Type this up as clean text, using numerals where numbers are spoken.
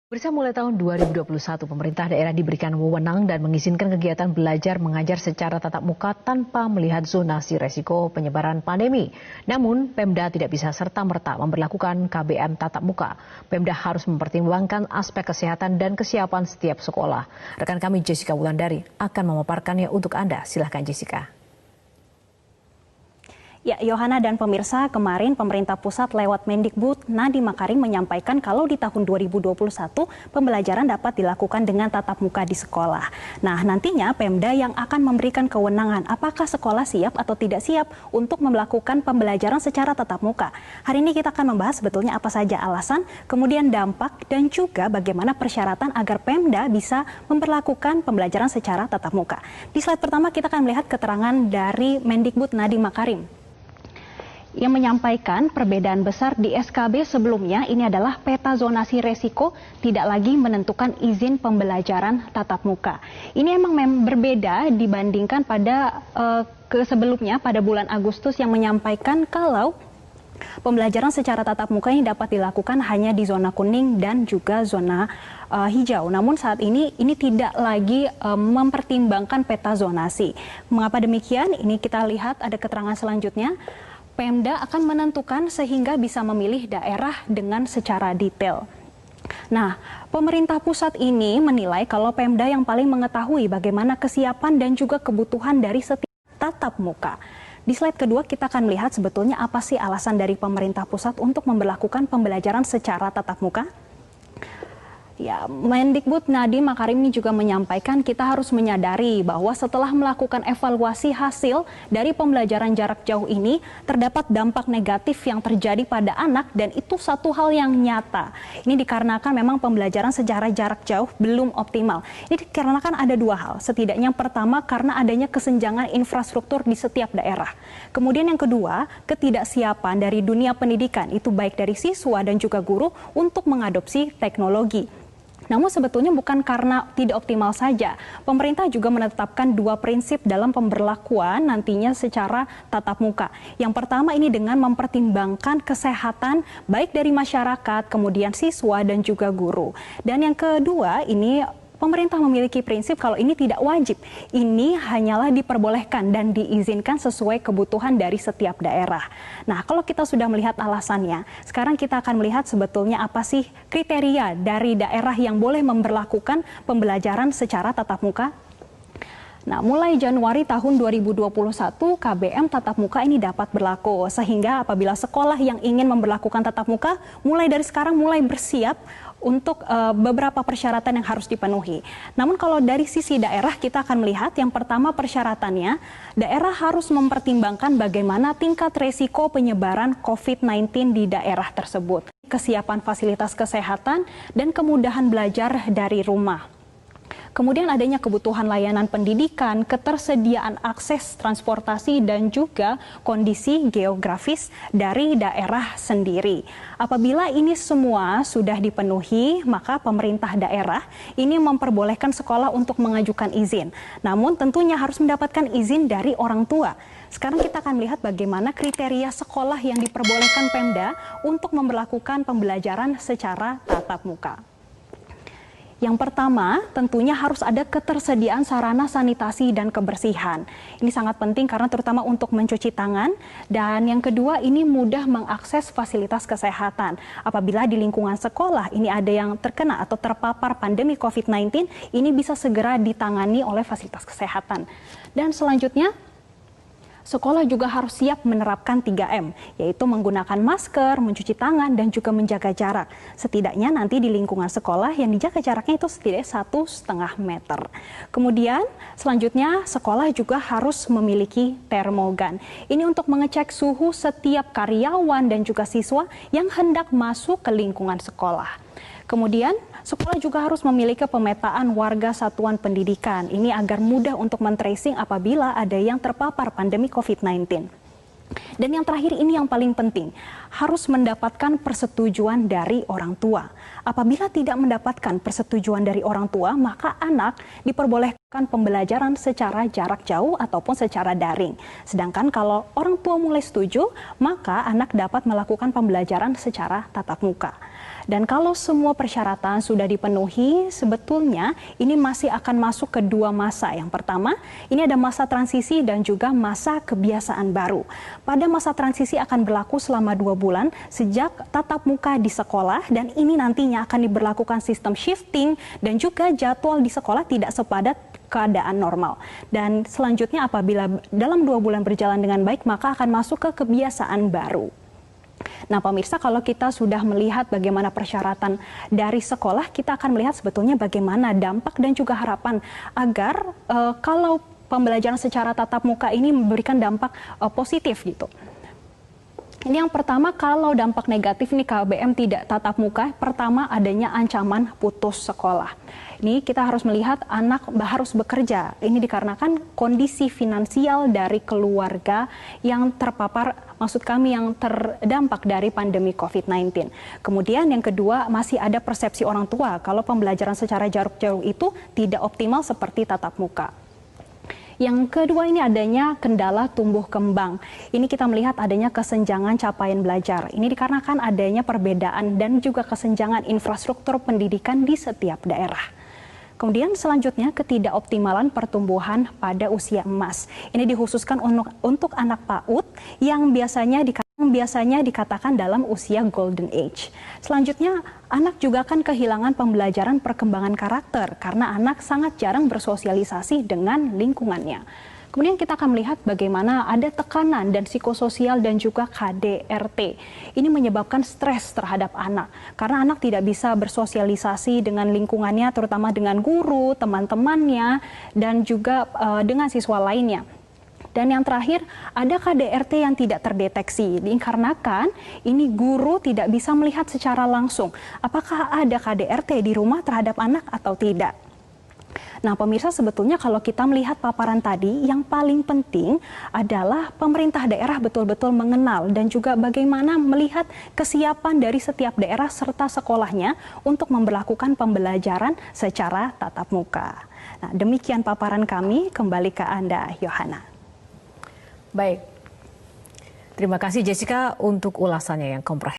Bersama mulai tahun 2021, pemerintah daerah diberikan wewenang dan mengizinkan kegiatan belajar mengajar secara tatap muka tanpa melihat zonasi resiko penyebaran pandemi. Namun, Pemda tidak bisa serta-merta memberlakukan KBM tatap muka. Pemda harus mempertimbangkan aspek kesehatan dan kesiapan setiap sekolah. Rekan kami Jessica Wulandari akan memaparkannya untuk Anda. Silahkan Jessica. Ya, Yohana dan pemirsa, kemarin pemerintah pusat lewat Mendikbud Nadiem Makarim menyampaikan kalau di tahun 2021 pembelajaran dapat dilakukan dengan tatap muka di sekolah. Nah, nantinya Pemda yang akan memberikan kewenangan apakah sekolah siap atau tidak siap untuk melakukan pembelajaran secara tatap muka. Hari ini kita akan membahas sebetulnya apa saja alasan, kemudian dampak, dan juga bagaimana persyaratan agar Pemda bisa memperlakukan pembelajaran secara tatap muka. Di slide pertama kita akan melihat keterangan dari Mendikbud Nadiem Makarim yang menyampaikan perbedaan besar di SKB sebelumnya ini adalah peta zonasi resiko tidak lagi menentukan izin pembelajaran tatap muka. Ini emang berbeda dibandingkan pada sebelumnya pada bulan Agustus yang menyampaikan kalau pembelajaran secara tatap muka ini dapat dilakukan hanya di zona kuning dan juga zona hijau. Namun saat ini tidak lagi mempertimbangkan peta zonasi. Mengapa demikian? Ini kita lihat ada keterangan selanjutnya. Pemda akan menentukan sehingga bisa memilih daerah dengan secara detail. Nah, pemerintah pusat ini menilai kalau Pemda yang paling mengetahui bagaimana kesiapan dan juga kebutuhan dari setiap tatap muka. Di slide kedua kita akan melihat sebetulnya apa sih alasan dari pemerintah pusat untuk memberlakukan pembelajaran secara tatap muka. Ya, Mendikbud Nadiem Makarim ini juga menyampaikan kita harus menyadari bahwa setelah melakukan evaluasi hasil dari pembelajaran jarak jauh ini terdapat dampak negatif yang terjadi pada anak dan itu satu hal yang nyata. Ini dikarenakan memang pembelajaran secara jarak jauh belum optimal. Ini dikarenakan ada dua hal. Setidaknya yang pertama karena adanya kesenjangan infrastruktur di setiap daerah. Kemudian yang kedua, ketidaksiapan dari dunia pendidikan itu baik dari siswa dan juga guru untuk mengadopsi teknologi. Namun sebetulnya bukan karena tidak optimal saja. Pemerintah juga menetapkan dua prinsip dalam pemberlakuan nantinya secara tatap muka. Yang pertama ini dengan mempertimbangkan kesehatan baik dari masyarakat, kemudian siswa dan juga guru. Dan yang kedua ini pemerintah memiliki prinsip kalau ini tidak wajib. Ini hanyalah diperbolehkan dan diizinkan sesuai kebutuhan dari setiap daerah. Nah, kalau kita sudah melihat alasannya, sekarang kita akan melihat sebetulnya apa sih kriteria dari daerah yang boleh memberlakukan pembelajaran secara tatap muka. Nah, mulai Januari tahun 2021, KBM tatap muka ini dapat berlaku. Sehingga apabila sekolah yang ingin memberlakukan tatap muka, mulai dari sekarang mulai bersiap untuk beberapa persyaratan yang harus dipenuhi. Namun kalau dari sisi daerah kita akan melihat yang pertama persyaratannya, daerah harus mempertimbangkan bagaimana tingkat resiko penyebaran COVID-19 di daerah tersebut. Kesiapan fasilitas kesehatan dan kemudahan belajar dari rumah. Kemudian adanya kebutuhan layanan pendidikan, ketersediaan akses transportasi, dan juga kondisi geografis dari daerah sendiri. Apabila ini semua sudah dipenuhi, maka pemerintah daerah ini memperbolehkan sekolah untuk mengajukan izin. Namun tentunya harus mendapatkan izin dari orang tua. Sekarang kita akan melihat bagaimana kriteria sekolah yang diperbolehkan Pemda untuk memberlakukan pembelajaran secara tatap muka. Yang pertama, tentunya harus ada ketersediaan sarana sanitasi dan kebersihan. Ini sangat penting karena terutama untuk mencuci tangan. Dan yang kedua, ini mudah mengakses fasilitas kesehatan. Apabila di lingkungan sekolah ini ada yang terkena atau terpapar pandemi COVID-19, ini bisa segera ditangani oleh fasilitas kesehatan. Dan selanjutnya, sekolah juga harus siap menerapkan 3M, yaitu menggunakan masker, mencuci tangan, dan juga menjaga jarak. Setidaknya nanti di lingkungan sekolah yang dijaga jaraknya itu setidaknya 1,5 meter. Kemudian selanjutnya sekolah juga harus memiliki termogan. Ini untuk mengecek suhu setiap karyawan dan juga siswa yang hendak masuk ke lingkungan sekolah. Kemudian, sekolah juga harus memiliki pemetaan warga satuan pendidikan. Ini agar mudah untuk men-tracing apabila ada yang terpapar pandemi COVID-19. Dan yang terakhir ini yang paling penting, harus mendapatkan persetujuan dari orang tua. Apabila tidak mendapatkan persetujuan dari orang tua, maka anak diperbolehkan pembelajaran secara jarak jauh ataupun secara daring. Sedangkan kalau orang tua mulai setuju, maka anak dapat melakukan pembelajaran secara tatap muka. Dan kalau semua persyaratan sudah dipenuhi, sebetulnya ini masih akan masuk ke dua masa. Yang pertama, ini ada masa transisi dan juga masa kebiasaan baru. Pada masa transisi akan berlaku selama 2 bulan sejak tatap muka di sekolah, dan ini nantinya akan diberlakukan sistem shifting dan juga jadwal di sekolah tidak sepadat keadaan normal. Dan selanjutnya apabila dalam 2 bulan berjalan dengan baik, maka akan masuk ke kebiasaan baru. Nah pemirsa, kalau kita sudah melihat bagaimana persyaratan dari sekolah, kita akan melihat sebetulnya bagaimana dampak dan juga harapan agar kalau pembelajaran secara tatap muka ini memberikan dampak positif gitu. Ini yang pertama, kalau dampak negatif nih KBM tidak tatap muka, pertama adanya ancaman putus sekolah. Ini kita harus melihat anak harus bekerja. Ini dikarenakan kondisi finansial dari keluarga yang terpapar, maksud kami yang terdampak dari pandemi COVID-19. Kemudian yang kedua, masih ada persepsi orang tua kalau pembelajaran secara jarak jauh itu tidak optimal seperti tatap muka. Yang kedua ini adanya kendala tumbuh kembang. Ini kita melihat adanya kesenjangan capaian belajar. Ini dikarenakan adanya perbedaan dan juga kesenjangan infrastruktur pendidikan di setiap daerah. Kemudian selanjutnya ketidakoptimalan pertumbuhan pada usia emas. Ini dikhususkan untuk anak PAUD yang biasanya dikatakan dalam usia golden age. Selanjutnya, anak juga akan kehilangan pembelajaran perkembangan karakter karena anak sangat jarang bersosialisasi dengan lingkungannya. Kemudian kita akan melihat bagaimana ada tekanan dan psikososial dan juga KDRT. Ini menyebabkan stres terhadap anak karena anak tidak bisa bersosialisasi dengan lingkungannya, terutama dengan guru, teman-temannya, dan juga dengan siswa lainnya. Dan yang terakhir, ada KDRT yang tidak terdeteksi, dikarenakan ini guru tidak bisa melihat secara langsung apakah ada KDRT di rumah terhadap anak atau tidak. Nah pemirsa, sebetulnya kalau kita melihat paparan tadi, yang paling penting adalah pemerintah daerah betul-betul mengenal dan juga bagaimana melihat kesiapan dari setiap daerah serta sekolahnya untuk memberlakukan pembelajaran secara tatap muka. Nah demikian paparan kami, kembali ke Anda, Yohana. Baik, terima kasih Jessica untuk ulasannya yang komprehensif.